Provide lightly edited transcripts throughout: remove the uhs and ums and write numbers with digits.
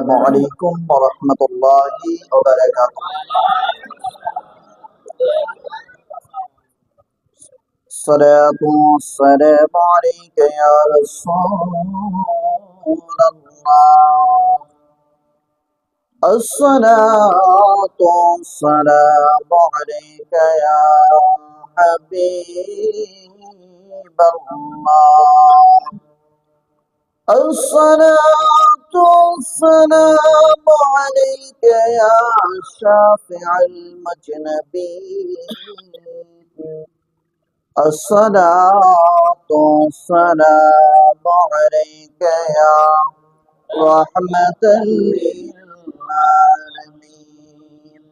আসসালামু আলাইকুম ওয়া রাহমাতুল্লাহি ওয়া বারাকাতুহু। সালাতু ওয়াসসালামু আলাইকা ইয়া রাসূলাল্লাহ। আসসালাতু ওয়াসসালামু আলাইকা ইয়া হাবিবাল্লাহ। الصلاة والسلام عليك يا شافع المجنبين. الصلاة والسلام عليك يا رحمة للعالمين.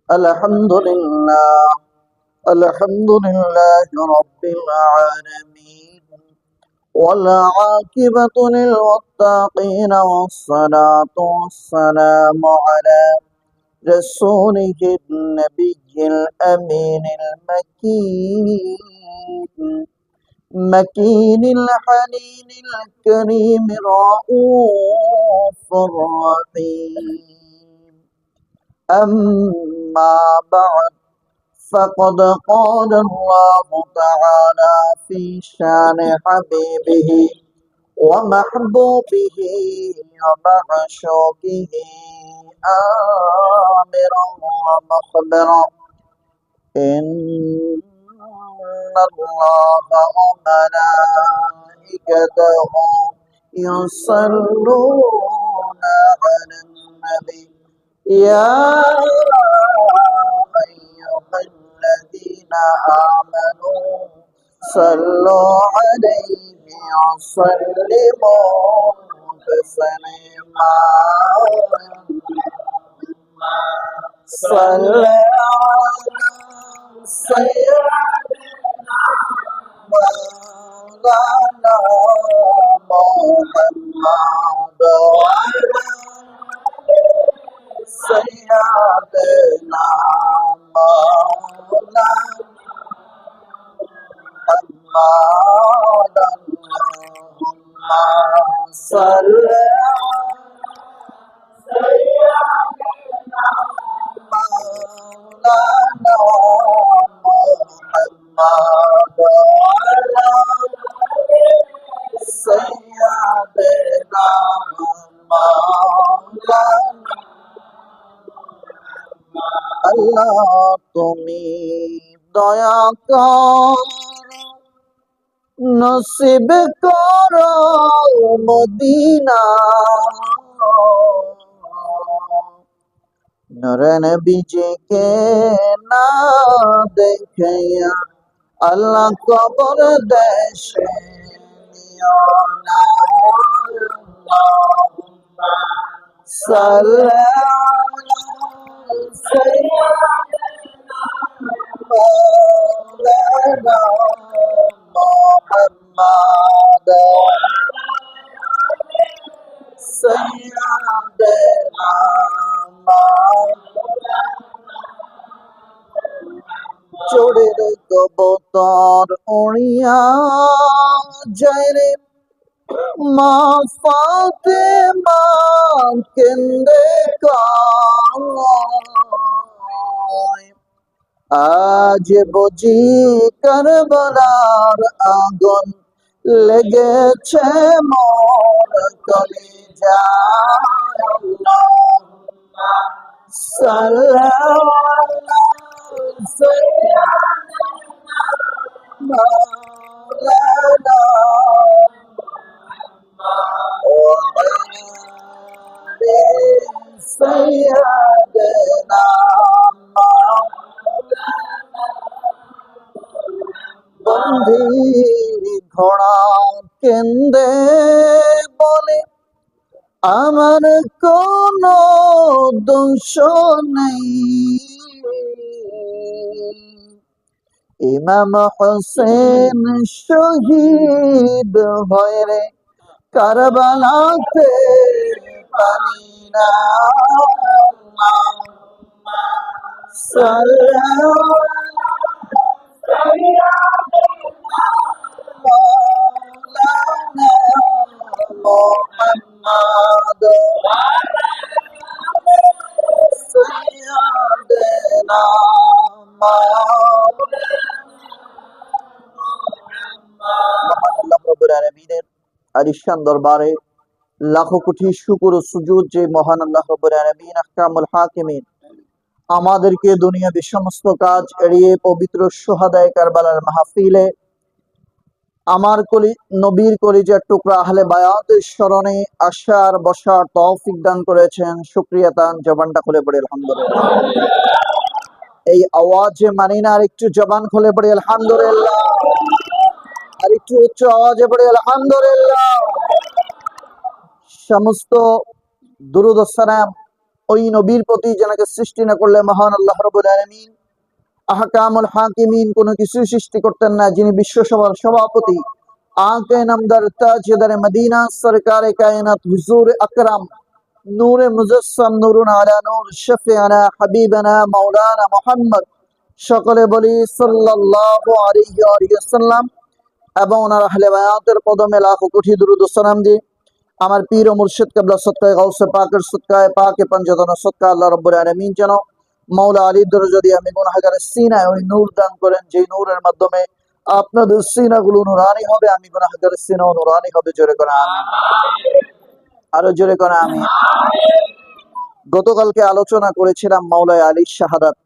الحمد لله رب العالمين، والعاقبة للمتقين، والصلاة والسلام على رسوله النبي الأمين المكين الحنين الكريم الرؤوف الرحيم. أما بعد، فقد قال الله تعالى في شان حبيبه ومحبوبه ومعشوقه آمرا ومخبرا: إن الله وملائكته يصلون على النبي يا أيها الذين آمنوا صلوا عليه وسلموا تسليما. صل على سيدنا مولانا محمد وعلى سيدنا مولانا محمد. اللهم صل على مولانا محمد وعلى سيدنا مولانا। আল্লাহ তুমি দয়া কর, নসিব করো মদিনা। নূরে নবীজিকে না দেখিয়া আল্লাহ কবর দেশে নিও না। সাল্লাল্লাহু সাইয়্যিদানা মাওলানা মুহাম্মদ সাইয়্যিদানা চোরের কবুতর উড়িয়া যায় রে, মা ফাতেমা কেন্দে কায়। আজ বুঝি কারবালার আগুন লেগেছে মোর কলিজায়। আল্লাহুম্মা সাল্লি সাইয়্যিদানা মাওলানা ওয়ালি সাইয়্যিদানা বন্ধি ঘোড়া কেন্দে বলে আমার কোনো দোষ নেই। ইমাম হোসেন শহীদ হয় রে কারবালাতে পানি না। مولانا محمد আলিশান দরবারে লাখো কোটি শুকর ও সুজুদ যে মহান আল্লাহ রাব্বুল আলামিন আহকামুল হাকিমিন আমাদেরকে দুনিয়ার সমস্ত কাজ এড়িয়ে পবিত্র শুহাদায়ে কারবালার মাহফিলে আমার নবীর কলিজার টুকরা আহলে বায়াতের স্মরণে আসার বসার তৌফিক দান করেছেন। শুকরিয়া তান জবানটা খুলে পড়ে আলহামদুলিল্লাহ। এই আওয়াজে মানি না, আর একটু জবান খুলে পড়ে আলহামদুলিল্লাহ, আর একটু উচ্চ আওয়াজে পড়ে আলহামদুলিল্লাহ। সমস্ত দুরূদ ও সালাম ওই নবীর প্রতি যেনাকে সৃষ্টি না করলে মহান আল্লাহ রাব্বুল আলামিন আহকামুল হাকিমিন কোনো কিছু সৃষ্টি করতেন না, যিনি বিশ্বসভার সভাপতি আকে নামদার তাজদার মদিনা সরকারে কায়নাত হুজুর আকরাম নূরে মুজাসসাম নূরুন আলা নূর শফিআনা হাবিবানা মাওলানা মুহাম্মদ সকলে বলি সাল্লাল্লাহু আলাইহি ওয়াসাল্লাম এবং ওনার আহলে বায়াতের কদমে লাখো কোটি দুরূদ ও সালাম দিই। আমার পীর ও মুর্শিদ কিবলা সদকায়ে গাউসে পাকের সদকায়ে পাকে পঞ্চতন সদকা আল্লাহ রাব্বুল আলামিন যেন মাওলা আলীর দরজা দিয়ে আমি গুনাহগারের সিনায় ওই নূর দান করেন, যে নূরের মাধ্যমে আপনাদের সিনাগুলো নুরানি হবে, আমি গুনাহগারের সিনাও নুরানি হবে। জোরে করে আমিন, আরো জোরে করে আমিন। গতকালকে আলোচনা করেছিলাম মাওলায়ে আলীর শাহাদাত,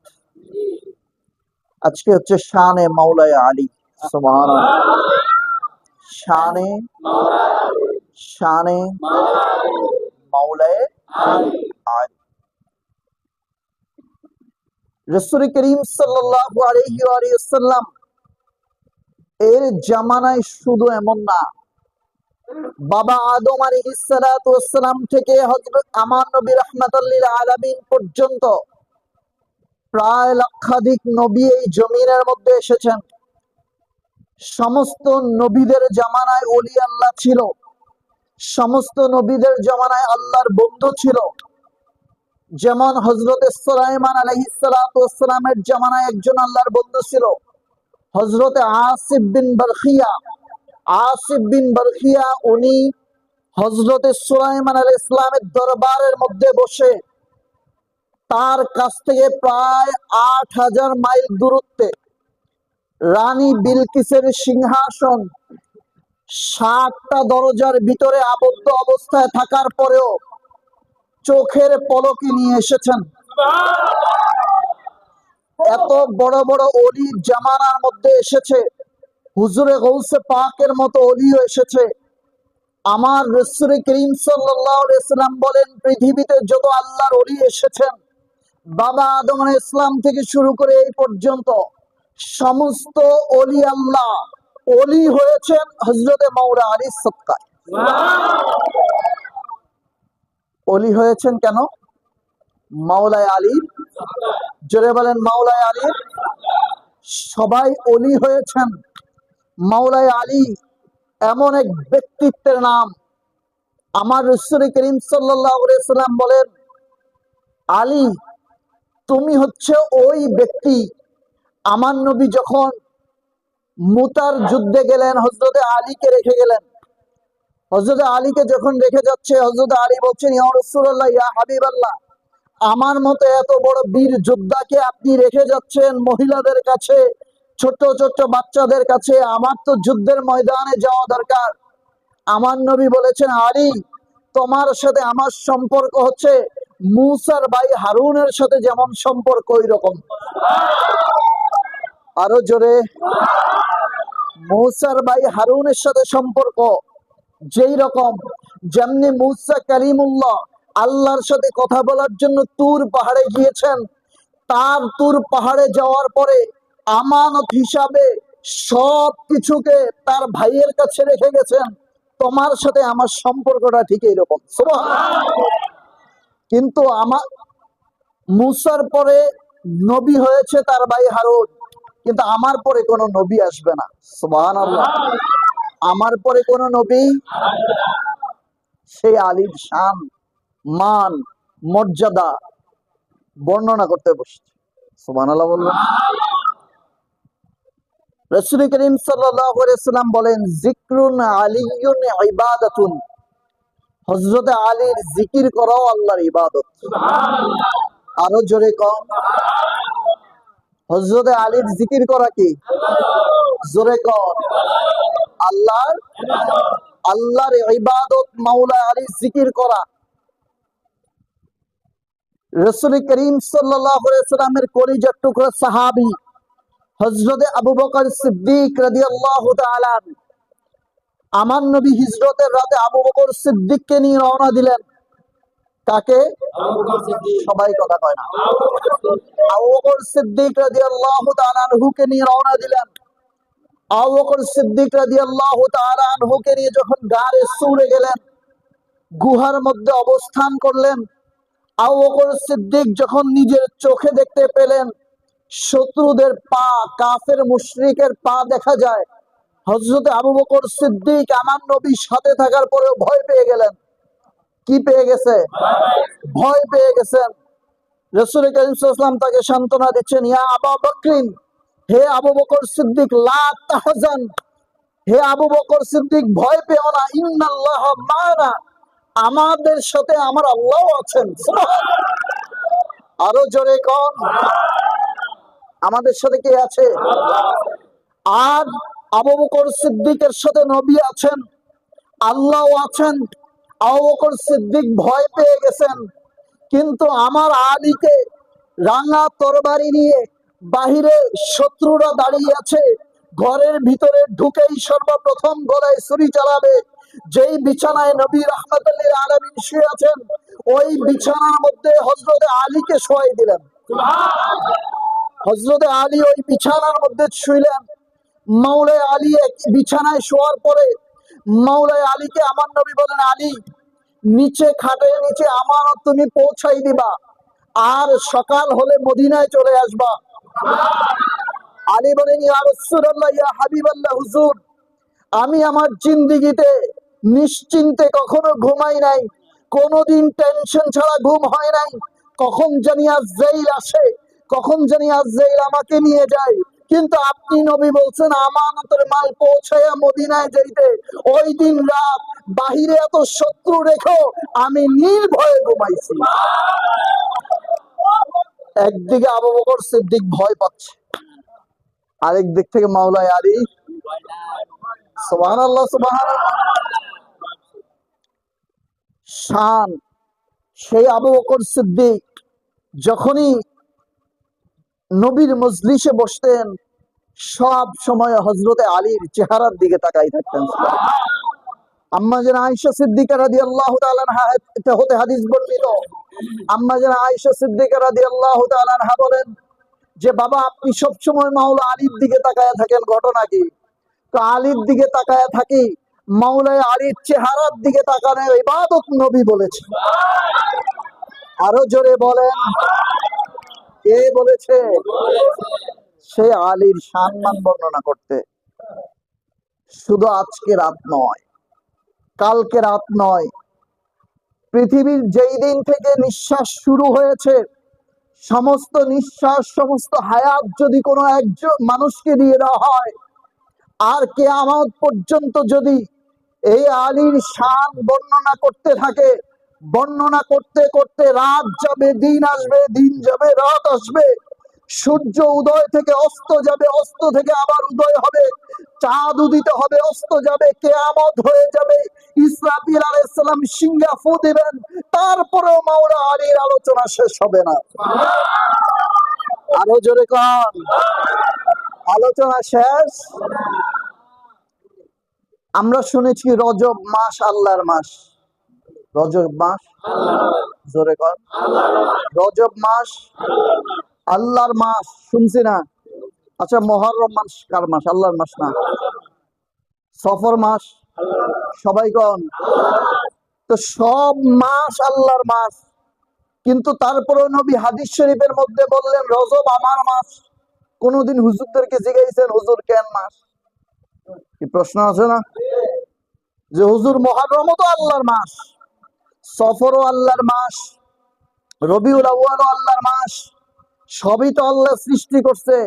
আজকে হচ্ছে শানে মাওলায়ে আলী। সুবহানাল্লাহ। শানে শানে মাওলায়ে আলী। রাসূল করিম সাল্লাল্লাহু আলাইহি ওয়াসাল্লাম এর জামানায় শুধু এমন না, বাবা আদম আলাইহিস সালাতু ওয়াসসালাম থেকে হযরত আমার নবী রাহমাতুল লিল আলামিন পর্যন্ত প্রায় লক্ষাধিক নবী এই জমিনের মধ্যে এসেছেন। সমস্ত নবীদের জামানায় ওলি আল্লাহ ছিল, সমস্ত নবীদের জামানায় আল্লাহর বন্ধু ছিল। যেমন হযরত সুলাইমান আলাইহিস সালাতু ওয়াসসালামের জামানায় একজন আল্লাহর বন্ধু ছিল, হযরত আসিফ বিন বারখিয়া। উনি হযরত সুলাইমান আলাইহিস সালামের দরবারের মধ্যে বসে তার কাছ থেকে প্রায় ৮,০০০ মাইল দূরত্বে রানী বিলকিসের সিংহাসন ৭টা দরজার ভিতরে আবদ্ধ অবস্থায় থাকার পরেও চোখের পলকে নিয়ে এসেছেন। এত বড় বড় ওলি জামানার মধ্যে এসেছে, হুজুরে গৌসে পাকের মতো ওলিও এসেছে। আমার রাসূল করিম সাল্লাল্লাহু আলাইহি ওয়াসাল্লাম বলেন, পৃথিবীতে যত আল্লাহর ওলি এসেছেন বাবা আদম আলাইহিস সালাম থেকে শুরু করে এই পর্যন্ত সমস্ত ওলি আল্লাহ ওলি হয়েছেন হযরত মাওলা আলীর সদকায়। ওলি হয়েছেন কেন? মাওলায়ে আলী। জোরে বলেন মাওলায়ে আলী। সবাই ওলি হয়েছেন। মাওলায়ে আলী এমন এক ব্যক্তিত্বের নাম, আমার রাসূল করিম সাল্লাল্লাহু আলাইহি ওয়াসাল্লাম বলেন, আলী তুমি হচ্ছে ওই ব্যক্তি। আমার নবী যখন মুতার যুদ্ধে গেলেন হযরত আলীকে রেখে গেলেন। হযরত আলীকে যখন রেখে যাচ্ছে, হযরত আলী বলছেন, ইয়া রাসূলুল্লাহ, ইয়া হাবিবাল্লাহ, আমার মতো এত বড় বীর যোদ্ধাকে আপনি রেখে যাচ্ছেন মহিলাদের কাছে, ছোট ছোট বাচ্চাদের কাছে, আমার তো যুদ্ধের ময়দানে যাওয়া দরকার। আমার নবী বলেছেন, আলী তোমার সাথে আমার সম্পর্ক হচ্ছে মূসার ভাই হারুনের সাথে যেমন সম্পর্ক ওই রকম। আরো জোরে। মূসার ভাই হারুনের সাথে সম্পর্ক যেই রকম, যেমনি মূসা কালিমুল্লাহ আল্লাহর সাথে কথা বলার জন্য তুর পাহাড়ে গিয়েছেন, তার তুর পাহাড়ে যাওয়ার পরে আমানত হিসাবে সব কিছুকে তার ভাইয়ের কাছে রেখে গেছেন। তোমার সাথে আমার সম্পর্কটা ঠিক এইরকম। সুবহানাল্লাহ। কিন্তু আমার মূসার পরে নবী হয়েছে তার ভাই হারুন, কিন্তু আমার পরে কোনো নবী আসবে না। সুবহানাল্লাহ। আমার পরে কোনো নবী, সেই আলীর শান, মান, মর্যাদা বর্ণনা করতে বসছে। সুবহানাল্লাহ বলবেন। রাসূল করিম সাল্লাল্লাহু আলাইহি ওয়াসাল্লাম বলেন, যিকরুন আলিয়্যুন ইবাদাতুন, হযরত আলীর জিকির করাও আল্লাহর ইবাদত। সুবহানাল্লাহ। আরো জোরে কম। হযরত আলীর জিকির করা কি? জোরে কম। আল্লাহর আল্লাহর ইবাদত, মাওলা আলী জিকির করা। রাসূল করিম সাল্লাল্লাহু আলাইহি ওয়াসাল্লামের কলিজার টুকরা সাহাবী হযরত আবু বকর সিদ্দিক রাদিয়াল্লাহু তাআলা, আমার নবী হিজরতের রাতে আবু বকর সিদ্দিককে নিয়ে রওনা দিলেন। কাকে? সবাই কথা কয় না। আবু বকর সিদ্দিক রাদিয়াল্লাহু তাআলা আনহুকে নিয়ে রওনা দিলেন। আবু বকর সিদ্দিক রাদিয়াল্লাহু তাআলা আনহুকে নিয়ে যখন গারে সূরে গেলেন, গুহার মধ্যে অবস্থান করলেন, আবু বকর সিদ্দিক যখন নিজের চোখে দেখতে পেলেন শত্রুদের পা, কাফের মুশরিকের পা দেখা যায়, হযরত আবু বকর সিদ্দিক আমার নবীর সাথে থাকার পরেও ভয় পেয়ে গেলেন। কি পেয়ে গেছে? ভয় পেয়ে গেছেন। রাসূল করিম সাল্লাল্লাহু আলাইহি ওয়াসাল্লাম তাকে সান্ত্বনা দিচ্ছেন, ইয়া আবু বকরিন, হে আবু বকর সিদ্দিক, লা তাহজান, হে আবু বকর সিদ্দিক ভয় পেও না, ইন্নাল্লাহ মা'না, আমাদের সাথে আমার আল্লাহ আছেন। সুবহানাল্লাহ। আরো জোরে কোন, আমাদের সাথে কে আছে? আর আবু বকর সিদ্দিকের সাথে নবী আছেন, আল্লাহ আছেন। আবু বকর সিদ্দিক ভয় পেয়ে গেছেন, কিন্তু আমার আলীকে রাঙা তরবারি নিয়ে বাহিরে শত্রুরা দাঁড়িয়ে আছে, ঘরের ভিতরে ঢুকেই সর্বপ্রথম গলায় ছুরি চালাবে। যেই বিছানায় নবী রাহমাতুল লিল আলামিন শুয়ে আছেন, ওই বিছানার মধ্যে হযরত আলীকে শোয়াই দিলেন। হযরত আলী ওই বিছানার মধ্যে শুইলেন। মাওলানা আলী বিছানায় শোয়ার পরে মাওলানা আলীকে আমার নবী বলেন, আলী, নিচে খাটের নিচে আমানত তুমি পৌঁছাই দিবা, আর সকাল হলে মদিনায় চলে আসবা। আলী বলেন, ইয়া রাসূলুল্লাহ, ইয়া হাবিবাল্লাহ, হুজুর, আমি আমার জিন্দেগিতে নিশ্চিন্তে কখনো ঘুমাই নাই, কোনোদিন টেনশন ছাড়া ঘুম হয় নাই। কখন জানি আজরাইল আসে, কখন জানি আজরাইল আমাকে নিয়ে যায়, কিন্তু আপনি নবী বলছেন আমানতের মাল পৌঁছায়া মদিনায় যাইতে। ওই দিন রাত বাহিরে এত শত্রু রেখো আমি নির্ভয়ে ঘুমাইছি। একদিকে আবু বকর সিদ্দিক ভয় পাচ্ছে, আরেক দিক থেকে মাওলানা আলী, সুবহানাল্লাহ, সুবহানাল্লাহ, শান। সেই আবু বকর সিদ্দিক যখনই নবীর মজলিসে বসতেন, সব সময় হযরতে আলীর চেহারার দিকে তাকাই থাকতেন। আম্মা জান আয়েশা সিদ্দিকা রাদিয়াল্লাহু তাআলা আনহা হতে হাদিস বর্ণিত, আম্মা জান আয়েশা সিদ্দিকা রাদিয়াল্লাহু তাআলা আনহা বলেন যে, বাবা, আপনি সব সময় মাওলা আলীর দিকে তাকায়া থাকেন, ঘটনা কি? তো আলীর দিকে তাকায়া থাকি, মাওলা আলীর চেহারার দিকে তাকানো ইবাদত নবী বলেছে। আরো জোরে বলেন, কে বলেছে? সে আলীর সম্মান বর্ণনা করতে। শুধু আজকে রাত নয়, কালকে রাত নয়, পৃথিবীর যেই দিন থেকে নিঃশ্বাস শুরু হয়েছে, সমস্ত নিঃশ্বাস, সমস্ত হায়াত যদি কোনো একজন মানুষকে দিয়ে দেওয়া হয়, আর কিয়ামত পর্যন্ত যদি এই আলীর শান বর্ণনা করতে থাকে, বর্ণনা করতে করতে রাত যাবে, দিন আসবে, দিন যাবে, রাত আসবে, সূর্য উদয় থেকে অস্ত যাবে, অস্ত থেকে আবার উদয় হবে, চাঁদ উদিত হবে, অস্ত যাবে, কিয়ামত হয়ে যাবে, ইসরাফিল আলাইহিস সালাম সিংহা ফু দিবেন, তারপরেও মাওলা আলীর আলোচনা শেষ হবে না। আরো জোরে কোন, আলোচনা শেষ। আমরা শুনেছি রজব মাস আল্লাহর মাস। রজব মাস, জোরে কর, রজব মাস আল্লাহর মাস, শুনছি না? আচ্ছা, মুহররম মাস কার মাস? আল্লাহর মাস না? সফর মাস, সবাই কোন? তো সব মাস আল্লাহর মাস, কিন্তু তারপরে নবী হাদিস শরীফের মধ্যে বললেন রজব আমার মাস। কোনদিন হুজুরদেরকে জিজ্ঞাসেন, হুজুর কেন মাস? কি প্রশ্ন আছে না যে হুজুর, মুহররমও তো আল্লাহর মাস, সফরও আল্লাহর মাস, রবিউল আউয়ালও আল্লাহর মাস, সবই তো আল্লাহ সৃষ্টি করছে।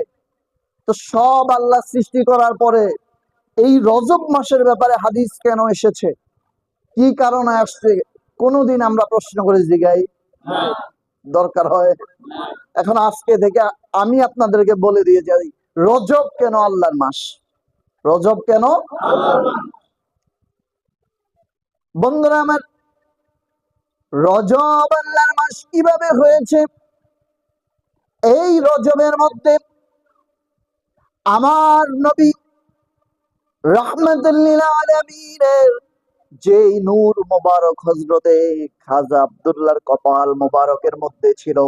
তো সব আল্লাহ সৃষ্টি করার পরে এই রজব মাসের ব্যাপারে হাদিস কেন এসেছে, কি কারণে আসছে, কোনদিন আমরা প্রশ্ন করে জিগাই? দরকার হয়? এখন আজকে থেকে আমি আপনাদেরকে বলে দিয়ে যাই, রজব কেন আল্লাহর মাস, রজব কেন? বন্ধুরা আমার, রজব আল্লাহর মাস কিভাবে হয়েছে? এই রজবের মধ্যে আমার নবী রাহমাতুল লিল আলামিনের যেই নূর মোবারক হযরতে খাজা আব্দুল্লাহর কপাল মোবারকের মধ্যে ছিল,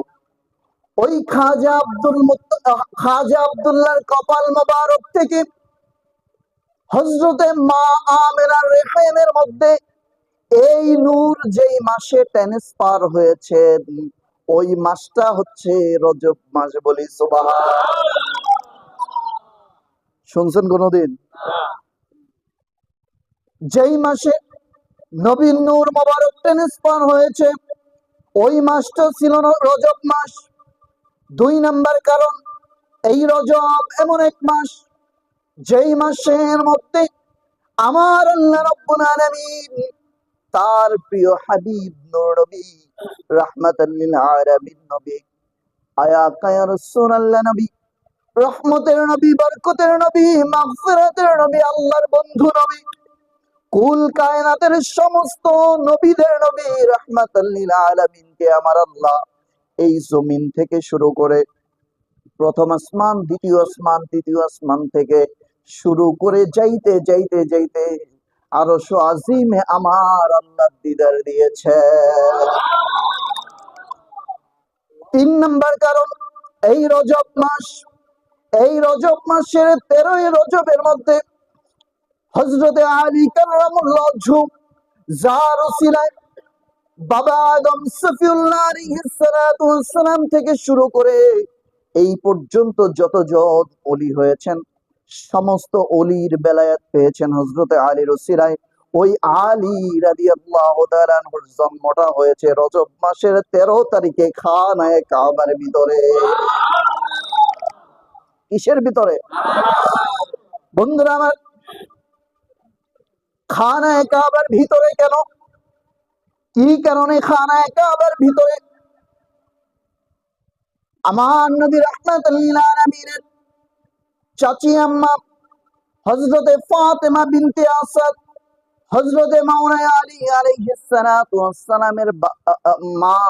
ওই খাজা আব্দুল্লাহর কপাল মোবারক থেকে হযরতে মা আমেনার রেহেমের মধ্যে এই নূর যেই মাসে ট্রান্সফার হয়েছে, ওই মাসটা হচ্ছে রজব মাস। বলি সুবহানাল্লাহ। শুনছেন কোনদিন? যেই মাসে নবীর নূর মোবারক ট্রান্সফার হয়েছে, ওই মাসটা ছিল রজব মাস। 2 নাম্বার কারণ, এই রজব এমন এক মাস যেই মাসের মধ্যে আমার আল্লাহ রাব্বুল আলামিন তার প্রিয় হাবিব নূর নবী রাহমাতাল লিল আলামিন নবী, আয়া কায়া রাসূলুল্লাহ নবী, রহমতের নবী, বরকতের নবী, মাগফিরাতের নবী, আল্লাহর বন্ধু নবী, কুল কায়নাতের সমস্ত নবীদের নবী রাহমাতাল লিল আলামিনকে আমার আল্লাহ এই জমিন থেকে শুরু করে প্রথম আসমান, দ্বিতীয় আসমান, তৃতীয় আসমান থেকে শুরু করে যাইতে যাইতে যাইতে আরশ আজিমে আমার আল্লাহ দিদার দিয়েছে। 3 নাম্বার কারণ, এই রজব মাস, এই রজব মাসের 13ই রজবের মধ্যে হযরতে আলী কাররামুল্লাহ ওয়াজহু, যার ওসিলায় বাবা আদম সফিউল্লাহ আলাইহিস সালাতু ওয়াস সালাম থেকে শুরু করে এই পর্যন্ত যতজন ওলি হয়েছেন, সমস্ত ওলির বেলায়াত পেয়েছেন হযরতে আলীর ওসিলায়। ওই আলী রাদিয়াল্লাহু তাআলা আনহুর জন্মটা হয়েছে রজব মাসের 13 তারিখে খানায়ে কাবার ভিতরে। কিসের ভিতরে? বন্ধুরা আমার, খানায়ে কাবার ভিতরে কেন? কি কারণে খানায়ে কাবার ভিতরে? আমার নবী রাহমাতুল লিল আলামিনের চাচি আম্মা হযরতে ফাতেমা বিনতে আসাদ, হযরতে মাওলানা আলী আলাইহিস সালাতু ওয়াস সালামের মা,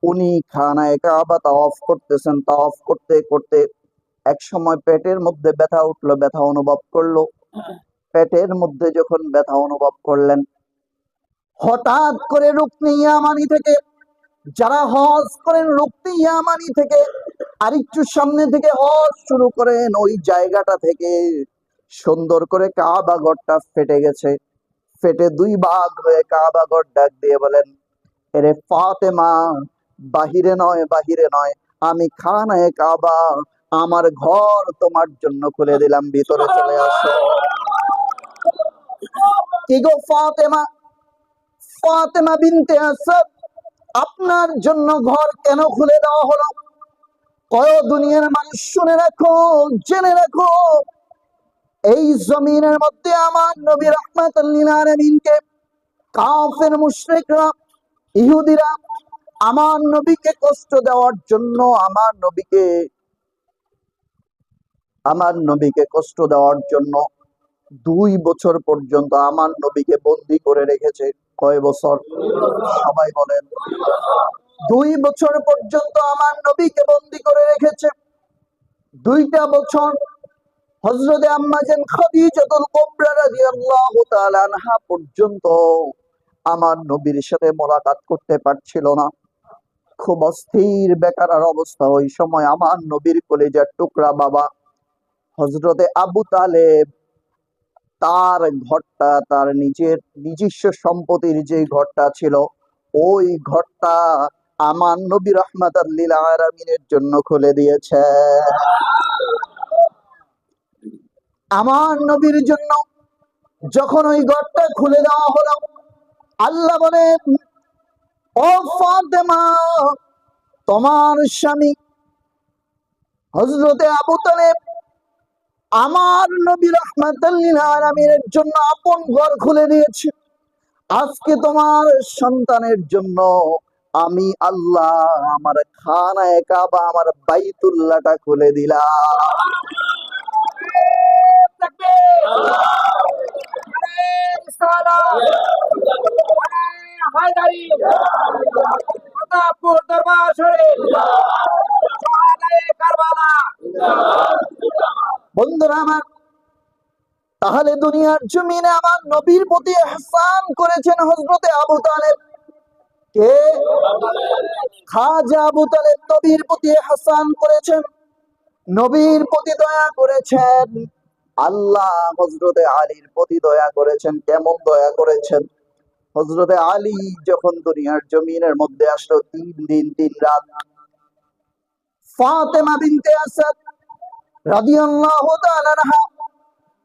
উনি খানায়ে কাবা তাওয়াফ করতেছেন। তাওয়াফ করতে করতে এক সময় পেটের মধ্যে ব্যথা উঠলো, ব্যথা অনুভব করলো। পেটের মধ্যে যখন ব্যথা অনুভব করলেন, হঠাৎ করে রুকনি ইয়ামানি থেকে, যারা হজ করেন রুকনি ইয়ামানি থেকে আরেকটু সামনে থেকে হজ শুরু করেন, ওই জায়গাটা থেকে সুন্দর করে কাবা ঘরটা ফেটে গেছে। ফেটে 2 ভাগ হয়ে কাবা ঘর ডাক দিয়ে বলেন, এরে ফাতেমা, বাহিরে নয়, বাহিরে নয়, আমি খানায়ে কাবা, আমার ঘর তোমার জন্য খুলে দিলাম, ভিতরে চলে আসো। কি গো ফাতেমা, ফাতেমা বিনতে আসাদ, আপনার জন্য ঘর কেন খুলে দেওয়া হলো? কয় দুনিয়ার মানুষ শুনে রাখো, জেনে রাখো, এই জমিনের মধ্যে আমার নবী রাহমাতুল লিল আলামিনকে কাফের মুশরিকরা, ইহুদিরা আমার নবীকে কষ্ট দেওয়ার জন্য, আমার নবীকে কষ্ট দেওয়ার জন্য 2 বছর পর্যন্ত আমার নবীকে বন্দী করে রেখেছে। কয় বছর? সবাই বলেন। 2 বছর পর্যন্ত আমার নবীকে বন্দী করে রেখেছে। 2টা বছর হযরতে আম্মা জান খাদিজাতুল কুবরা রাদিয়াল্লাহু তাআলা আনহা পর্যন্ত আমার নবীর সাথে মোলাকাত করতে পারছিল না। খুব অস্থির বেকার অবস্থা। ওই সময় আমার নবীর কলিজার টুকরা বাবা হযরতে আবু তালেব, তার ঘরটা, তার নিজস্ব সম্পত্তির যে ঘরটা ছিল, ওই ঘরটা আমার নবী রাহমাতুল লিল আলামিনের জন্য খুলে দিয়েছে। আমার নবীর জন্য যখন ওই ঘরটা খুলে দেওয়া হলো, আল্লাহ বলেন, ও ফাতেমা, তোমার স্বামী হযরতে আবু তালেব আমার নবী রাহমাতুল লিল আলামিনের জন্য আপন ঘর খুলে দিয়েছে। আজকে তোমার সন্তানের জন্য আমি আল্লাহ আমার খানায়ে কাবা, আমার বাইতুল্লাহটা খুলে দিলাম। সালাম হায়দারি প্রতাপপুর দরবার শরীফ শাহাদায়ে কারবালা। বন্ধুরা আমার, তাহলে দুনিয়ার জমিনে আমার নবীর প্রতি ইহসান করেছেন হযরতে আবু তালেব। কে? খাজা আবু তালেব নবীর প্রতি ইহসান করেছেন, নবীর প্রতি দয়া করেছেন। আল্লাহ হযরতে আলীর প্রতি দয়া করেছেন। কেমন দয়া করেছেন? হযরতে আলী যখন দুনিয়ার জমিনের মধ্যে আসলো 3 দিন 3 রাত, ফাতেমা বিনতে আসাদ রাদিয়াল্লাহু তাআলা আনহা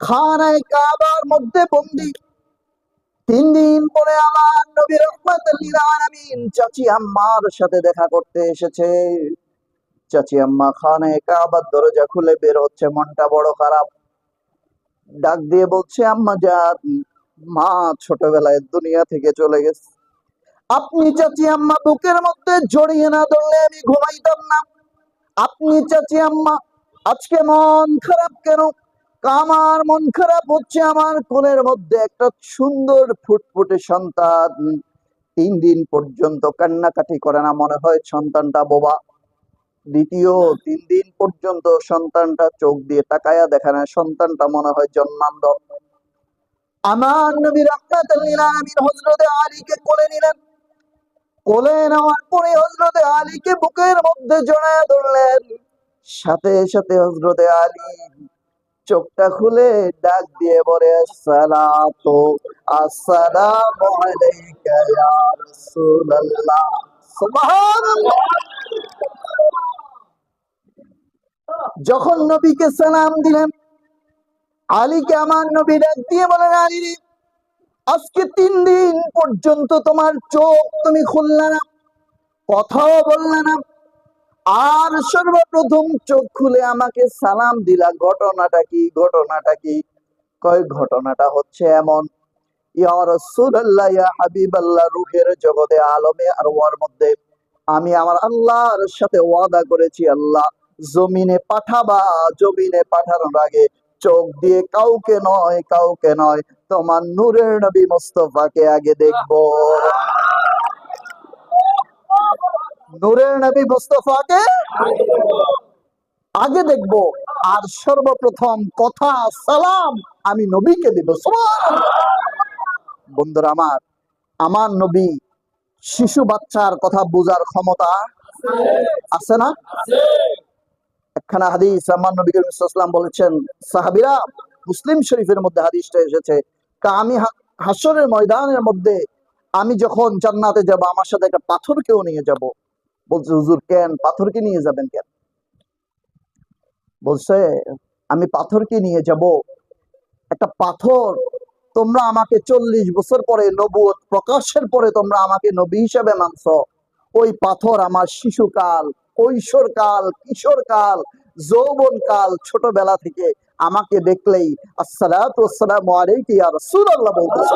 খানায়ে কাবার মধ্যে বন্দী। 3 দিন পরে আমার নবী রাহমাতুল লিল আলামিন চাচি আম্মার সাথে দেখা করতে এসেছে। চাচি আম্মা খানায়ে কাবার দরজা খুলে বের হচ্ছে, মনটা বড় খারাপ। ডাক দিয়ে বলছে, আম্মা জান, মা ছোটবেলায় দুনিয়া থেকে চলে গেছে। আপনি চাচি আম্মা বুকের মধ্যে জড়িয়ে না ধরলে আমি ঘুমাইতাম না। আপনি চাচি আম্মা আজকে মন খারাপ কেন? আমার মন খারাপ হচ্ছে, আমার কোলের মধ্যে একটা সুন্দর ফুটফুটে সন্তান 3 দিন পর্যন্ত কান্নাকাটি করে না, মনে হয় সন্তানটা বোবা। দ্বিতীয় 3 দিন পর্যন্ত সন্তানটা চোখ দিয়ে তাকায়া দেখে না, সন্তানটা মনে হয় জন্মান্ধ। আমার নবী রাহমাতুল লিল আলামিন হযরতে আলীকে কোলে নিলেন। কোলে নেওয়ার পরে হযরতে আলীকে বুকের মধ্যে জড়ায়া ধরলেন। সাথে সাথে হযরতে আলী চোখটা খুলে ডাক দিয়ে বলে, আসসালাতু আসসালামু আলাইকা ইয়া রাসূলুল্লাহ। সুবহানাল্লাহ। যখন নবীকে সালাম দিলেন, আলীকে আমার নবী ডাক দিয়ে বলেন, আলী রে, আজকে 3 দিন পর্যন্ত তোমার চোখ তুমি খুললে না, কথাও বললে না, আর সর্বপ্রথম চোখ খুলে আমাকে সালাম দিলা। ঘটনাটা কি? ঘটনাটা কি? কয় ঘটনাটা হচ্ছে এমন, ইয়া রাসূলুল্লাহ, ইয়া হাবিবাল্লাহ, রূহের জগতে আলমে আরওয়ার মধ্যে আমি আমার আল্লাহর সাথে ওয়াদা করেছি, আল্লাহ জমিনে পাঠাবা, জমিনে পাঠানোর আগে চোখ দিয়ে কাউকে নয়, কাউকে নয়, তোমার নূরের নবী মুস্তাফাকে আগে দেখবো। নূরের নবী মুস্তাফাকে আগে দেখবো, আর সর্বপ্রথম কথা সালাম আমি নবীকে দেব। সুবহানাল্লাহ। বন্ধুরা আমার, আমার নবী শিশু বাচ্চার কথা বোঝার ক্ষমতা আছে না? একখানা হাদিস আমার নবী করিম সাল্লাল্লাহু আলাইহি ওয়াসাল্লাম বলেছেন, সাহাবীরা, মুসলিম শরীফের মধ্যে হাদিসটা এসেছে, আমি হাসরের ময়দানের মধ্যে আমি যখন জান্নাতে যাব, আমার সাথে একটা পাথরকেও নিয়ে যাব। বলছে, হুজুর কেন? পাথরকে নিয়ে যাবেন কেন? বলছে, আমি পাথরকে নিয়ে যাব, একটা পাথর তোমরা আমাকে 40 বছর পরে নবুয়ত প্রকাশের পরে তোমরা আমাকে নবী হিসেবে মানছ। ওই পাথর আমার শিশুকাল, কৈশোরকাল, কিশোরকাল, যৌবনকাল, ছোটবেলা থেকে আমাকে দেখলেই আসসালাতু ওয়াসসালামু আলাইকা ইয়া রাসূলুল্লাহ বলতেছে।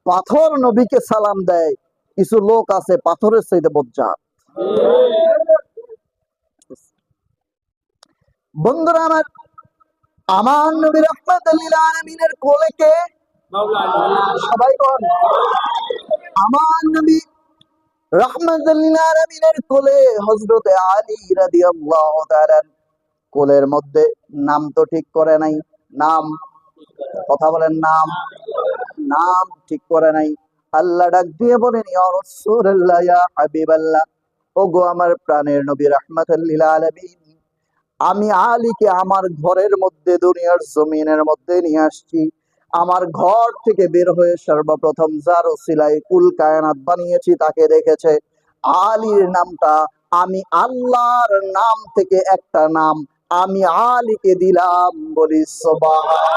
পাথর নবীকে সালাম দেয়। কিছু লোক আছে পাথরের চাইতে বজ্জাত। বন্ধুরা আমার, আমার নবী রাহমাতুল লিল আলামিনের কোলে কে? সবাই বলেন, আমার নবী রাহমাতুল লিল আলামিনের কোলে হযরতে আলী রাদিয়াল্লাহু তাআলা। কোলের মধ্যে নাম তো ঠিক করে নাই, নাম, কথা বলেন, নাম, নাম ঠিক করে নাই। আল্লাহ ডাক দিয়ে বলেন, ইয়া রাসূলুল্লাহ, ইয়া হাবিবাল্লাহ, ওগো আমার প্রাণের নবী রাহমাতুল লিল আলামিন, আমি আলীকে আমার ঘরের মধ্যে, দুনিয়ার জমিনের মধ্যে নিয়ে আসছি। আমার ঘর থেকে বের হয়ে সর্বপ্রথম যার ওসিলায় কুল কায়নাত বানিয়েছি তাকে দেখেছে। আলীর নামটা আমি আল্লাহর নাম থেকে একটা নাম আমি আলীকে দিলাম। বলি সুবহানাল্লাহ।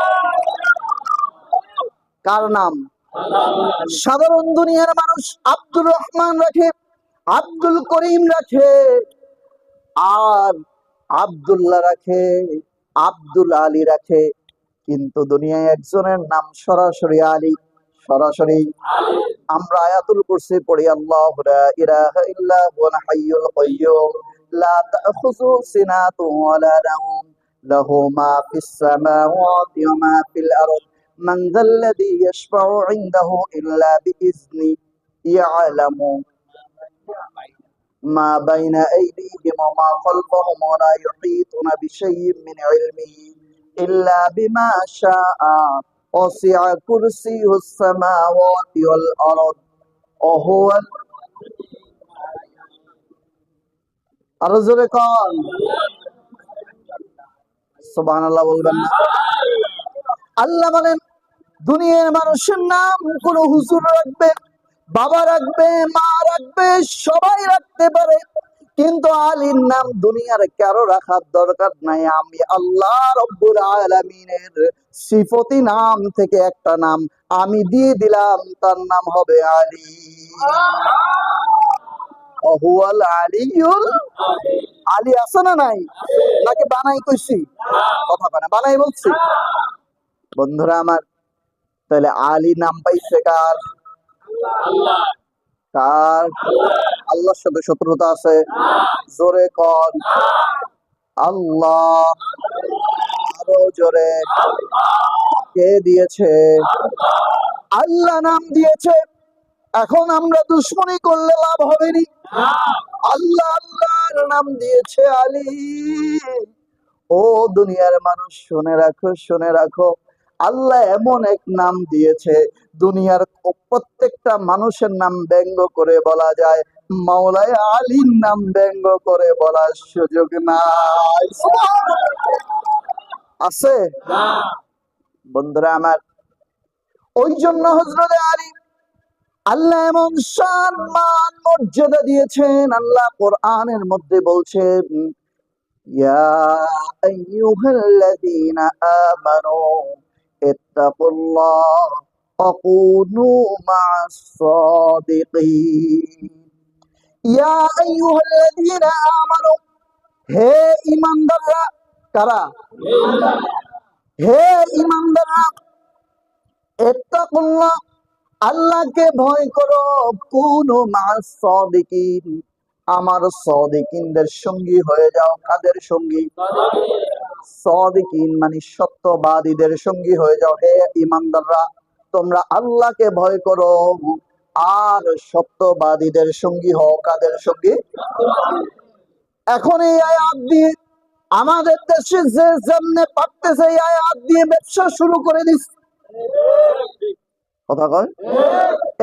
কার নাম? সাধারণ দুনিয়ার মানুষ আব্দুর রহমান রাখে, আব্দুল করিম রাখে, আর আব্দুল্লাহ রাখে, আব্দুল আলী রাখে, কিন্তু দুনিয়ায় একজনের নাম সরাসরি আলী, সরাসরি। আমরা আয়াতুল কুরসি পড়ি, আল্লাহু লা ইলাহা ইল্লা হুয়াল হাইয়ুল কাইয়্যুম লা তাখুযুহু সিনাতুন ওয়া লা নাওম লাহু মা ফিস সামাওয়াতি ওয়া মা ফিল আরদ মান যাল্লাযী ইয়াশফাউ ইনদাহু ইল্লা বিইজনি ইয়ালামু মা বাইনা আইদিহিম ওয়া মা খালফাহুম ওয়া লা ইউহীতুনা বিশাইইন মিন ইলমিহি ইল্লা বিমা শাআ ওয়াসি'a কুরসিয়ুস সামাওয়াতি ওয়াল আরদ ওয়া হুয়াল আরো জোরে কোন সুবহানাল্লাহ বলবেন না? আল্লাহ বলেন দুনিয়ার মানুষের নাম কোন হুজুর রাখবে, বাবা রাখবে, মা রাখবে, সবাই রাখতে পারে, কিন্তু আলীর নাম দুনিয়ার কারো রাখার দরকার নাই। আমি আল্লাহ রব্বুল আলামিনের সিফতি নাম থেকে একটা নাম আমি দিয়ে দিলাম, তার নাম হবে আলী। হুয়াল আলিয়ুল আলী। আছে না নাই? নাকি বানাই কইছি? কথা বলে বানাই বলছি। বন্ধুরা আমার, তাহলে আলী নাম পাইছে কার? কার? আল্লাহর সাথে শত্রুতা আছে? জোরে কন আল্লাহ। আরো জোরে। কে দিয়েছে? আল্লাহ নাম দিয়েছে। এখন আমরা দুশ্মনী করলে লাভ হবে নি। আল্লাহ আল্লাহর নাম দিয়েছে আলী। ও দুনিয়ার মানুষ শুনে রাখো, শুনে রাখো, আল্লাহ এমন এক নাম দিয়েছে দুনিয়ার প্রত্যেকটা মানুষের নাম ব্যঙ্গ করে বলা যায়, মাওলানা আলীর নাম ব্যঙ্গ করে বলার সুযোগ নাই। আছে? বন্ধুরা আমার, ওই জন্য হযরত আলী আল্লাহ এমন সম্মান মর্যাদা দিয়েছেন। আল্লাহ কোরআনের মধ্যে বলছেন, ইয়া আইয়ুহাল্লাযীনা আমানু ইত্তাকুল্লাহ ওয়া কুনু মা'আস সাদিকিন। ইয়া আইয়ুহাল্লাযীনা আমানু, হে ঈমানদাররা। কারা? হে ঈমানদাররা, ইত্তাকুল্লাহ, আল্লাহকে ভয় করো, কুনু মা'আস সাদিকিন, আমার সাদিকিনদের সঙ্গী হয়ে যাও। কাদের সঙ্গী? সাদিকিন মানে সত্যবাদীদের সঙ্গী হয়ে যাও। হে ঈমানদাররা, তোমরা আল্লাহকে ভয় করো আর সত্যবাদীদের সঙ্গী হও। কাদের সঙ্গী? এখন এই আয়াত দিয়ে আমাদের দেশে যে যেমনে পারতেছে এই আয়াত দিয়ে ব্যবসা শুরু করে দিচ্ছে। কথা কয়?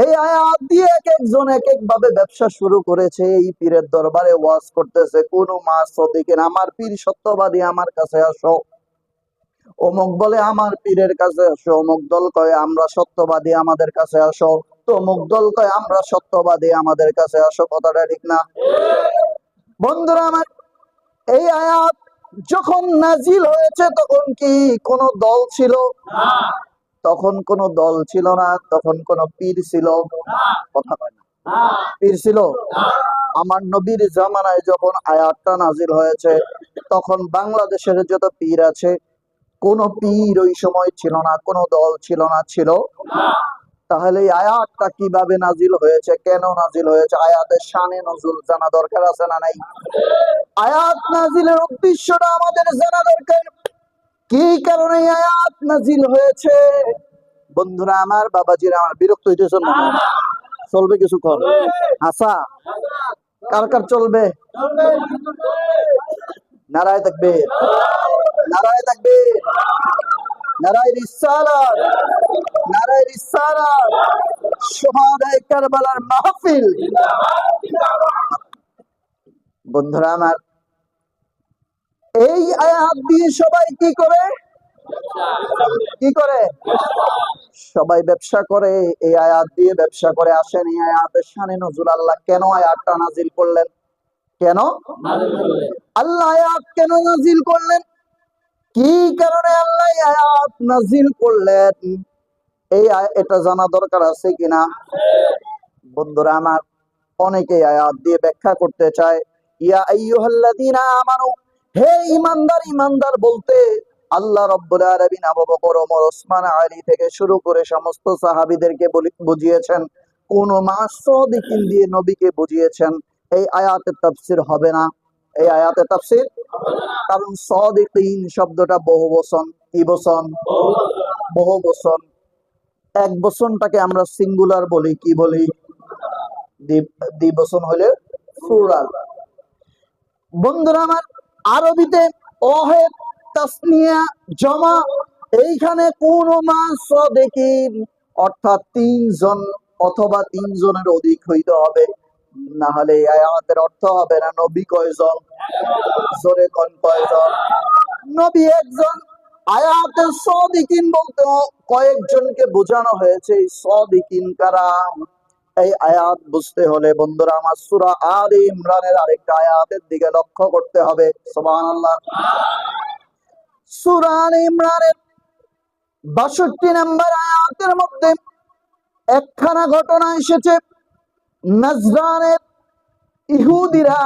এই আয়াত দিয়ে এক একজন এক এক ভাবে ব্যবসা শুরু করেছে। এই পীরের দরবারে ওয়াজ করতেছে, কোন মা সদিকেন, আমার পীর সত্যবাদী, আমার কাছে আসো। অমুক বলে আমার পীরের কাছে আসো। অমুক দল কয় আমরা সত্যবাদী, আমাদের কাছে আসো। তো অমুক দল কয় আমরা সত্যবাদী, আমাদের কাছে আসো। কথাটা ঠিক না? বন্ধুরা আমার, এই আয়াত যখন নাজিল হয়েছে তখন কি কোন দল ছিল? তখন কোন দল ছিল না। তখন কোন পীর ছিল? কথা কয় না। পীর ছিল? আমার নবীর জামানায় যখন আয়াতটা নাজিল হয়েছে তখন বাংলাদেশের যত পীর আছে কোন পীর ওই সময় ছিল না, কোন দল ছিল না। ছিল? তাহলে এই আয়াতটা কিভাবে নাজিল হয়েছে, কেন নাজিল হয়েছে, আয়াতের শানে নজুল জানা দরকার আছে না নাই? আয়াত নাজিলের উদ্দেশ্যটা আমাদের জানা দরকার। কি কারণে আয়াত নাজিল হয়েছে? বন্ধুরা আমার, বাবাজিরা আমার, বিরক্ত হইতেছেন না? চলবে কিছুক্ষণ? আচ্ছা, কার কার চলবে? নারায়ে তাকবীর, নারায়ে তাকবীর, নারায়ে রিসালাত, নারায়ে রিসালাত। শুহাদায়ে কারবালার মাহফিল। বন্ধুরা আমার, এই আয়াত দিয়ে সবাই কি করে? কি করে? সবাই ব্যবসা করে। এই আয়াত দিয়ে ব্যবসা করে। আসেন, এই আয়াতের শানে নজুল আল্লাহ কেন আয়াতটা নাজিল করলেন? কেন আল্লাহ আয়াত কেন নাজিল করলেন? কি কারণে আল্লাহ আয়াত নাজিল করলেন? এটা জানা দরকার আছে কিনা? বন্ধুরা আমার, অনেকে আয়াত দিয়ে ব্যাখ্যা করতে চায়। ইয়া আইয়ুহাল্লাযীনা আমানু, হে ঈমানদার। ঈমানদার বলতে আল্লাহ রাব্বুল আলামিন আবু বকর, ওমর, ওসমান, আলী থেকে শুরু করে সমস্ত সাহাবীদেরকে বুঝিয়েছেন। কোন মাসদিকিন দিয়ে নবীকে বুঝিয়েছেন। এই আয়াতের তাফসীর হবে না। এই আয়াতের তাফসীর, কারণ সাদিকিন শব্দটা বহুবচন। কি বচন? বহু বচন, এক বচনটাকে আমরা সিঙ্গুলার বলি, কি বলি? দ্বিবচন হলে প্লুরাল। বন্ধুরা আমার, আরবিতে ওহে তাসনিয়া জমা, এইখানে কোন মাস দেখি অর্থাৎ তিনজন অথবা তিনজনের অধিক হইতে হবে, না হলে এই আয়াতের অর্থ হবে না নবী কয়জন। জোরে কোন কয়জন? নবী একজন। আয়াতে সদিকিন বলতে কয়েকজনকে বোঝানো হয়েছে। এই সদিকিন কারা? এই আয়াত বুঝতে হলে বন্ধুরা আমার সূরা আলে ইমরানের আরেকটা আয়াতের দিকে লক্ষ্য করতে হবে। সুবহানাল্লাহ। সূরা আলে ইমরানের ৬২ নম্বর আয়াতের মধ্যে একখানা ঘটনা এসেছে। নাজরানের ইহুদিরা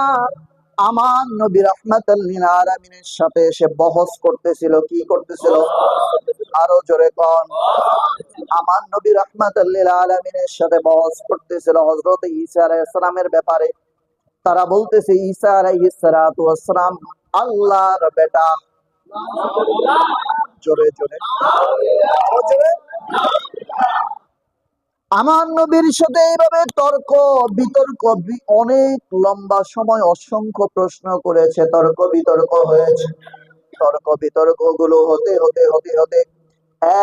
আমার নবী রাহমাতাল লিল আলামিনের সাথে এসে বহস করতেছিল। কি করতেছিল? আরো জোরে কোন। আমার নবী রাহমাতাল লিল আলামিনের সাথে বহস করতেছিল হযরত ঈসা আলাইহিস সালামের ব্যাপারে। তারা বলতেছে ঈসা আলাইহিস সালাতু ওয়াস সালাম আল্লাহর বেটা। জোরে জোরে আরো জোরে। আমার নবীর সাথে এইভাবে তর্ক বিতর্ক অনেক লম্বা সময় অসংখ্য প্রশ্ন করেছে, তর্ক বিতর্ক হয়েছে। তর্ক বিতর্ক গুলো হতে হতে হতে হতে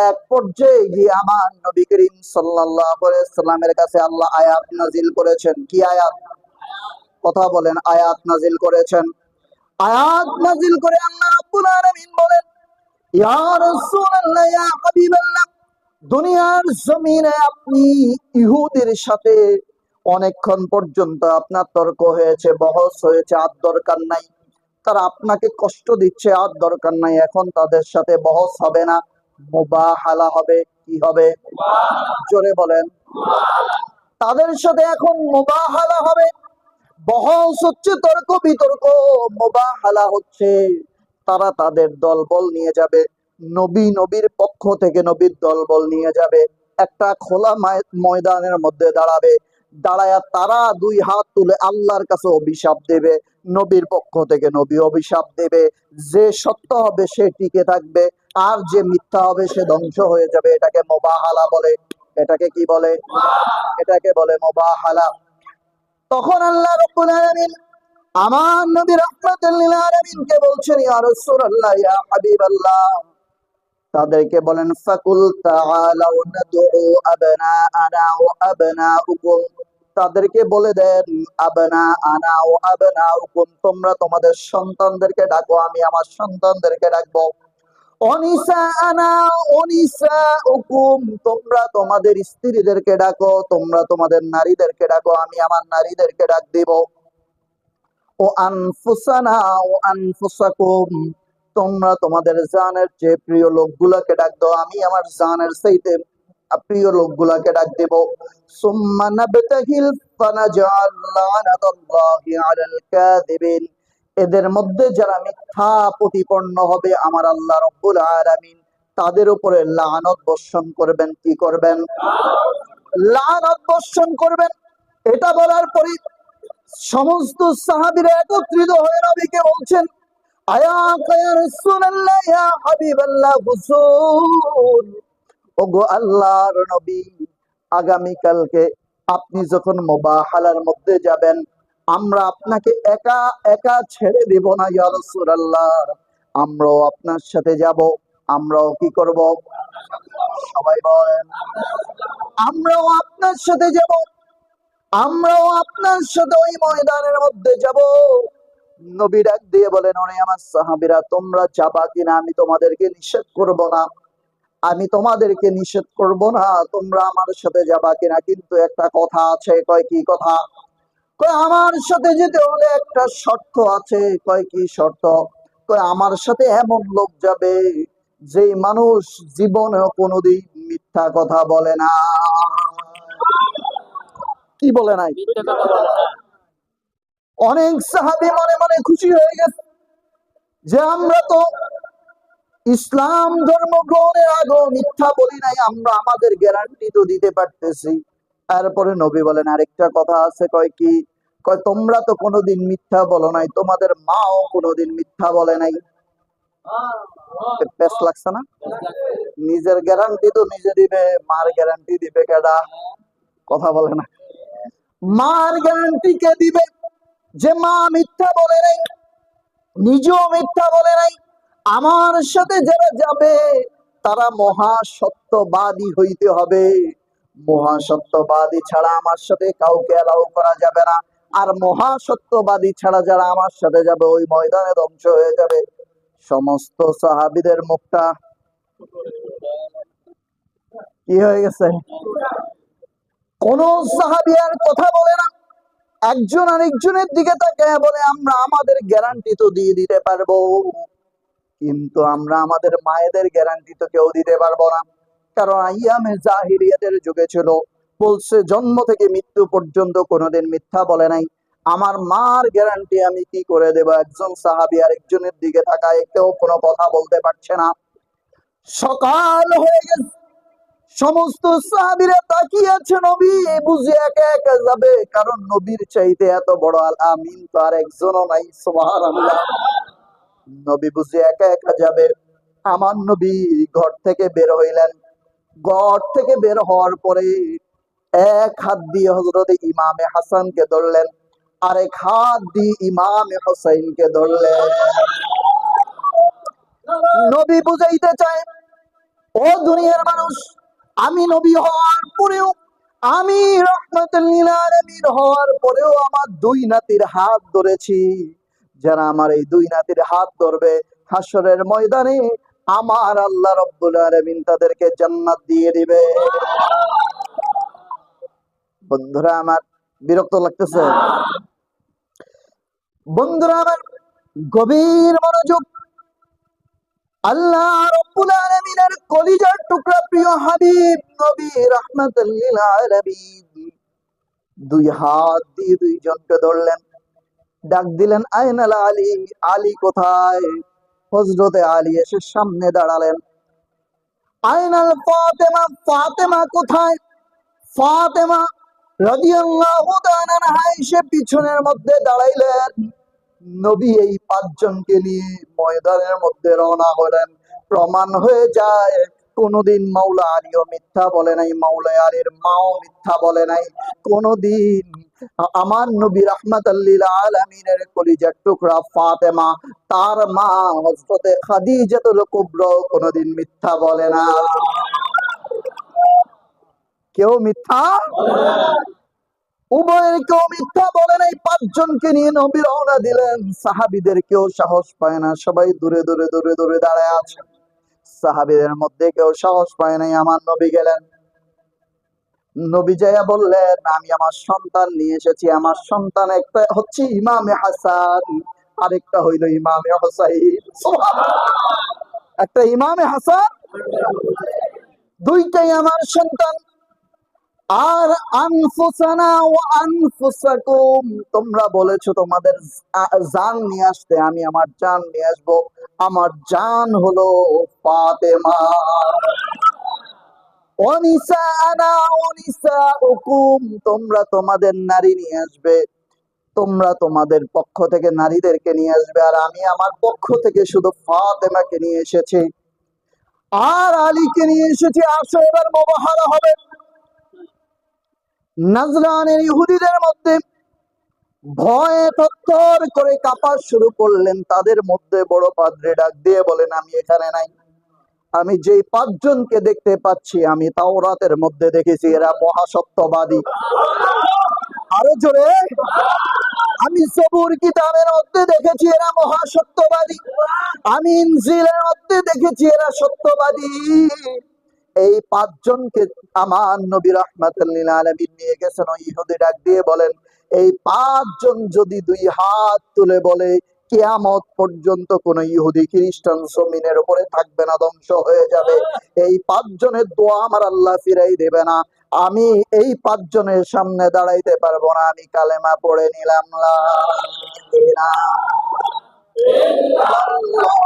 এক পর্যায়ে গিয়ে আমার নবী করিম সাল্লাল্লাহু আলাইহি ওয়াসাল্লামের কাছে আল্লাহ আয়াত নাজিল করেছেন। কি আয়াত? কথা বলেন। আয়াত নাজিল করেছেন। আয়াত নাজিল করে আল্লাহ রাব্বুল আলামিন বলেন, ইয়া রাসূলুল্লাহ, ইয়া হাবিবাল্লাহ, দুনিয়ার জমিনে আপনি ইহুদের সাথে অনেকক্ষণ পর্যন্ত আপনার তর্ক হয়েছে, বহস হয়েছে, আর দরকার নাই। তারা আপনাকে কষ্ট দিচ্ছে, আর দরকার নাই। এখন তাদের সাথে বহস হবে না, মুবাহালা হবে। কি হবে? জোরে বলেন। তাদের সাথে এখন মুবাহালা হবে। বহস হচ্ছে, তর্ক বিতর্ক, মুবাহালা হচ্ছে। তারা তাদের দলবল নিয়ে যাবে, নবীর পক্ষ থেকে নবীর দলবল নিয়ে যাবে, একটা খোলা ময়দানের মধ্যে দাঁড়াবে। দাঁড়ায়া তারা দুই হাত তুলে আল্লাহর কাছে অভিশাপ দেবে। নবীর পক্ষ থেকে নবী অভিশাপ দেবে। যে সত্য হবে সে টিকে থাকবে, আর যে মিথ্যা হবে সে ধ্বংস হয়ে যাবে। এটাকে মুবাহালা বলে। এটাকে কি বলে? এটাকে বলে মুবাহালা। তখন আল্লাহ রাব্বুল আলামিন আমার নবী রাহমাতুল লিল আলামিনকে বলছেন, ইয়া রাসূলুল্লাহ, ইয়া হাবিবাল্লাহ, তাদেরকে বলেন ফাকুল তাআলাউ নাদউ আবনাআনা ওয়া আবনাউকুম, তাদেরকে বলে দেন আবনা আনা ও আবনাউকুম, তোমরা তোমাদের সন্তানদেরকে ডাকো, আমি আমার সন্তানদেরকে ডাকবো। অনিসা আনা অনিসা উকুম, তোমরা তোমাদের স্ত্রীদেরকে ডাকো, তোমরা তোমাদের নারীদেরকে ডাকো, আমি আমার নারীদেরকে ডাক দিব। ও আনফুসানা ও আনফুসাকুম, তোমরা তোমাদের জানের যে প্রিয় লোকগুলাকে ডাক দাও, আমি আমার জানের চাইতে প্রিয় লোকগুলাকে ডাক দেব। সুম্মা নাবতাহিল ফানাজআল লানাতাল্লাহি আলাল কাযিবিন, এদের মধ্যে যারা মিথ্যা প্রতিপন্ন হবে আমার আল্লাহ রাব্বুল আলামিন তাদের উপরে লানত বর্ষণ করবেন। কি করবেন? লানত বর্ষণ করবেন। এটা বলার পরে সমস্ত সাহাবীরা একত্রিত হয়ে নবীকে বলছেন, আয়া রাসূলুল্লাহ, ইয়া হাবিবাল্লাহ, হুজুর, ওগো আল্লাহর নবী, আগামী কালকে আপনি যখন মুবাহালার মধ্যে যাবেন, আমরা আপনাকে একা একা ছেড়ে দেব না। ইয়া রাসূলুল্লাহ, আমরাও আপনার সাথে যাব। আমরাও কি করব? সবাই বলেন, আমরাও আপনার সাথে যাব। আমরাও আপনার সাথে ওই ময়দানের মধ্যে যাব। নবী ডাক দিয়ে বলেন, ওরে আমার সাহাবীরা, তোমরা যাবা কিনা আমি তোমাদেরকে নিষেধ করব না, আমি তোমাদেরকে নিষেধ করব না, তোমরা আমার সাথে যাবা কিনা, কিন্তু একটা কথা আছে। কয় কি কথা? কয় আমার সাথে যেতে হলে একটা শর্ত আছে। কয় কি শর্ত? কয় আমার সাথে এমন লোক যাবে যে মানুষ জীবনে কোনোদিন মিথ্যা কথা বলে না। কি বলে নাই? অনেক সাহাবী মনে মনে খুশি হয়ে গেছে যে আমরা তো ইসলাম ধর্ম গ্রহণের আগে মিথ্যা বলি নাই, আমরা আমাদের গ্যারান্টি তো দিতে পারতেছি। তারপরে নবী বলেন আরেকটা কথা আছে। কয় কি? কয় তোমরা তো কোনোদিন মিথ্যা বলো নাই, তোমাদের মাও কোনোদিন মিথ্যা বলে নাই। পেস লাগছে না? নিজের গ্যারান্টি তো নিজে দিবে, মার গ্যারান্টি দিবে কেডা? কথা বলে না। মার গ্যারান্টি কে দিবে? যে মা মিথ্যা বলে নাই, নিজেও মিথ্যা বলে নাই, আমার সাথে যারা যাবে তারা মহাসত্যবাদী হইতে হবে। মহাসত্যবাদী ছাড়া আমার সাথে কাউকে অ্যালাউ করা যাবে না। আর মহাসত্যবাদী ছাড়া যারা আমার সাথে যাবে ওই ময়দানে ধ্বংস হয়ে যাবে। সমস্ত সাহাবীদের মুখটা কি হয়ে গেছে? কোন সাহাবী আর কথা বলে না। একজন আরেকজনের দিকে তাকায় বলে, আমরা আমাদের গ্যারান্টি তো দিয়ে দিতে পারবো, কিন্তু আমরা আমাদের মায়েদের গ্যারান্টি তো কেউ দিতে পারবো না। কারণ আইয়ামে জাহিলিয়াতের যুগে ছিল, বলছে জন্ম থেকে মৃত্যু পর্যন্ত কোনোদিন মিথ্যা বলে নাই। আমার মার গ্যারান্টি আমি কি করে দেব? একজন সাহাবী আরেকজনের দিকে তাকায়, কেউ কোনো কথা বলতে পারছে না। সকাল হয়ে গেছে, সমস্ত সাহাবীরা তাকিয়ে আছে, নবী বুঝে একা একা যাবে, কারণ নবীর চাইতে এত বড় আল আমিন তো আর একজনও নাই। সুবহানাল্লাহ। নবী বুঝে একা একা যাবে। আমার নবী ঘর থেকে বের হইলেন। ঘর থেকে বের হওয়ার পরে এক হাত দিয়ে হযরতে ইমামে হাসানকে ধরলেন, আরেক হাত দিয়ে ইমামে হোসাইনকে ধরলেন। নবী বুঝাইতে চায়, ও দুনিয়ার মানুষ, আমি নবী হওয়ার পরেও, আমি রাহমাতুল লিল আলামিন হওয়ার পরেও আমার দুই নাতির হাত ধরেছি। যারা আমার এই দুই নাতির হাত ধরবে, হাসরের ময়দানে আমার আল্লাহ রাব্বুল আলামিন তাদেরকে জান্নাত দিয়ে দিবে। বন্ধুরা আমার, বিরক্ত লাগতেছে? বন্ধুরা আমার, গভীর মনোযোগ। আল্লাহ রাব্বুল আলামিনের কলিজার টুকরা প্রিয় হাবিব নবী রাহমাতুল লিল আলামিন দুই হাত দিয়ে দুইজনকে ধরলেন, ডাক দিলেন, আইনাল আলী, আলী কোথায়? হযরতে আলী এসে সামনে দাঁড়ালেন। আইনাল ফাতেমা, ফাতেমা কোথায়? ফাতেমা রাদিয়াল্লাহু তাআলা আনহা এসে পিছনের মধ্যে দাঁড়াইলেন। নবী এই পাঁচজনকে নিয়ে ময়দানের মধ্যে রওনা হলেন। প্রমাণ হয়ে যায় কোনদিন মাওলা আলীও মিথ্যা বলে নাই, মাওলা আলীর মাও মিথ্যা বলে নাই। কোনদিন আমার নবী রাহমাতাল লিল আলামিনের কলিজার টুকরা ফাতেমা, তার মা হযরতে খাদিজাতুল কুবরা কোনদিন মিথ্যা বলে না। কেউ মিথ্যা, উভয়ের কেউ মিথ্যা বলে নাই। পাঁচজনকে নিয়ে নবী রওনা দিলেন। সাহাবীদের কেউ সাহস পায় না, সবাই দূরে দূরে দূরে দূরে দাঁড়ায় আছে। সাহাবীদের মধ্যে কেউ সাহস পায় নাই। আমার নবী গেলেন। নবী যাইয়া বললেন, আমি আমার সন্তান নিয়ে এসেছি। আমার সন্তান একটা হচ্ছে ইমামে হাসান, আরেকটা হইল ইমামে হোসাইন। একটা ইমামে হাসান, দুইটাই আমার সন্তান। আর আনফুসানা ওয়া আনফুসাকুম, তোমরা বলেছো তোমাদের জান নিয়ে আসতে, আমি আমার জান নিয়ে আসবো। আমার জান হলো ফাতেমা। ওয়ানিসানা ওয়ানিসাউকুম, তোমরা তোমাদের নারী নিয়ে আসবে, তোমরা তোমাদের পক্ষ থেকে নারীদেরকে নিয়ে আসবে, আর আমি আমার পক্ষ থেকে শুধু ফাতেমাকে নিয়ে এসেছি আর আলীকে নিয়ে এসেছি। আসো এবার মুবাহারা হবে। নাজরানের ইহুদিদের মধ্যে ভয়ে থরথর করে কাঁপা শুরু করলেন। তাদের মধ্যে বড় পাদ্রী ডাক দিয়ে বলেন, আমি এখানে নাই। আমি যেই পাঁচজনকে দেখতে পাচ্ছি, আমি তাওরাতের মধ্যে দেখেছি এরা মহাসত্যবাদী। আরো জোরে, আমি সবুর কিতাবের মধ্যে দেখেছি এরা মহাসত্যবাদী। আমি ইনজিলের মধ্যে দেখেছি এরা সত্যবাদী। এই পাঁচজনকে আমার নবী রাহমাতুল লিল আলামিন নিয়ে গেছেন। ওই ইহুদি ডাক দিয়ে বলেন, এই পাঁচজন যদি দুই হাত তুলে বলে, কিয়ামত পর্যন্ত কোন ইহুদি খ্রিস্টান জমিনের উপরে থাকবে না, ধ্বংস হয়ে যাবে। এই পাঁচজনের দোয়া আমার আল্লাহ ফিরাই দেবে না। আমি এই পাঁচজনের সামনে দাঁড়াইতে পারবো না। আমি কালেমা পড়ে নিলাম, লা ইলাহা ইল্লাল্লাহ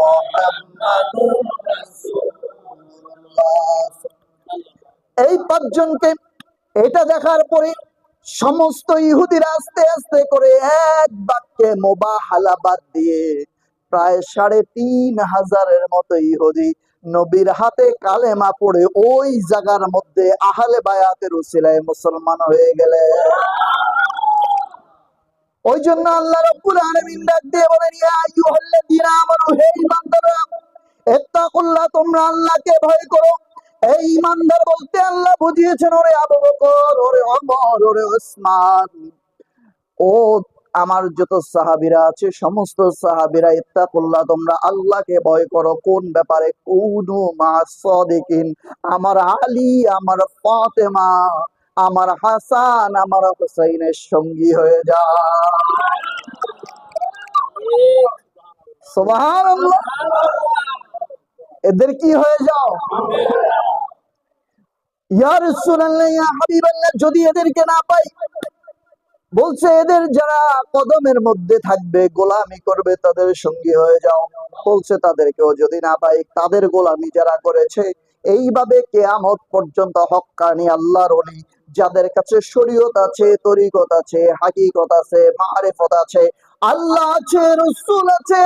মুহাম্মাদুর রাসূলুল্লাহ। এই পাঁচজনকে এটা দেখার পরে সমস্ত ইহুদিরা আস্তে আস্তে করে এক বাক্যে মুবাহালা বাদ দিয়ে প্রায় ৩,৫০০-এর মতো ইহুদি নবীর হাতে কালেমা পড়ে ওই জায়গার মধ্যে আহলে বায়াতের উসিলায় মুসলমান হয়ে গেলে। ওই জন্য আল্লাহ রাব্বুল আলামিন ডাক দিয়ে বলেন, ইয়া আইয়ুহাল্লাযীনা আমানু, হে ঈমানদাররা, ইত্তাকুল্লাহ, তোমরা আল্লাহকে ভয় করো। এই ঈমানদার বলতে আল্লাহ বুঝিয়েছেন ওরে আবু বকর, ওরে ওমর, ওরে ওসমান, ও আমার যত সাহাবীরা আছে সমস্ত সাহাবীরা, ইত্তাকুল্লাহ, তোমরা আল্লাহকে ভয় করো। কোন ব্যাপারে? কুনু মা'আস সাদিকিন, আমার আলী, আমার ফাতেমা, আমার হাসান, আমার হুসাইনের সঙ্গী হয়ে যাও। সুবহানাল্লাহ। এদের কি হয়ে যাও? ইয়া রাসূলুল্লাহ, ইয়া হাবিবাল্লাহ, যদি এদেরকে না পাই, বলছে এদের যারা কদমের মধ্যে থাকবে, গোলামি করবে, তাদের সঙ্গী হয়ে যাও। বলছে তাদেরকেও যদি না পাই, তাদের গোলামি যারা করেছে, এইভাবে কিয়ামত পর্যন্ত হক্কানি আল্লাহর ওলি, যাদের কাছে শরীয়ত আছে, তরিকত আছে, হাকিকত আছে, মারিফত আছে, আল্লাহ আছে, রাসূল আছে,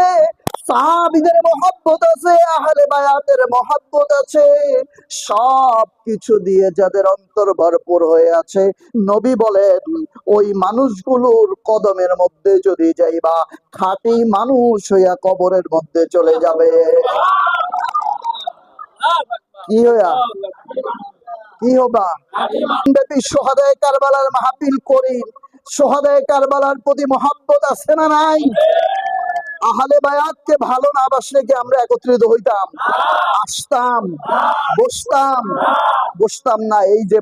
সাহাবীদের মহব্বত আছে, আহলে বায়াতের মহব্বত আছে, সব কিছু দিয়ে যাদের অন্তর ভরপুর হয়ে আছে, নবী বলেন ওই মানুষগুলোর কদমের মধ্যে যদি যাইবা, খাঁটি মানুষ হইয়া কবরের মধ্যে চলে যাবে। কি হইয়া? কি হবা? ব্যাপী সোহাদায়ে কারবালার মাহফিল করি। সোহাদায়ে কারবালার প্রতি মহব্বত আছে না নাই? আহলে বায়াতকে ভালো না বাসলে কি আমরা একত্রিত হইতাম? আসতাম? বসতাম না। এই যে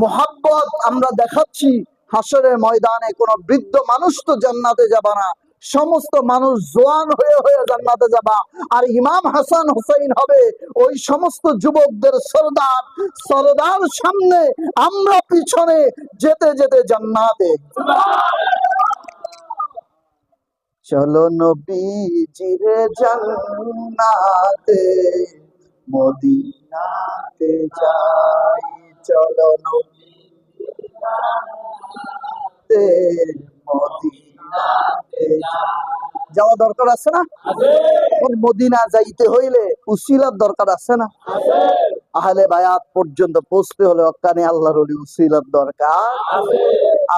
মহব্বত আমরা দেখাচ্ছি, হাসরের ময়দানে কোন বৃদ্ধ মানুষ তো জান্নাতে যাবা না, সমস্ত মানুষ জোয়ান হয়ে হয়ে জান্নাতে যাবা। আর ইমাম হাসান হুসাইন হবে ওই সমস্ত যুবকদের সরদার সামনে, আমরা পিছনে যেতে যেতে জান্নাতে। চলো নবীজির জান্নাতে, মদিনাতে যাই, চলো নবীতে মদিনাতে যাই। যাওয়া দরকার আছে না? মদিনা যাইতে হইলে উসিলার দরকার আছে না? আহলে বায়াত পর্যন্ত পৌঁছতে হলে হক্কানি আল্লাহর ওলি উসিলার দরকার।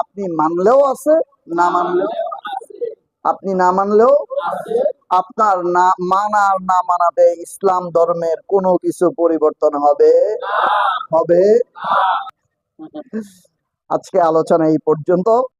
আপনি মানলেও আছে, না মানলেও, আপনি না মানলেও, আপনার না মানার না মানাতে ইসলাম ধর্মের কোনো কিছু পরিবর্তন হবে? আজকে আলোচনা এই পর্যন্ত।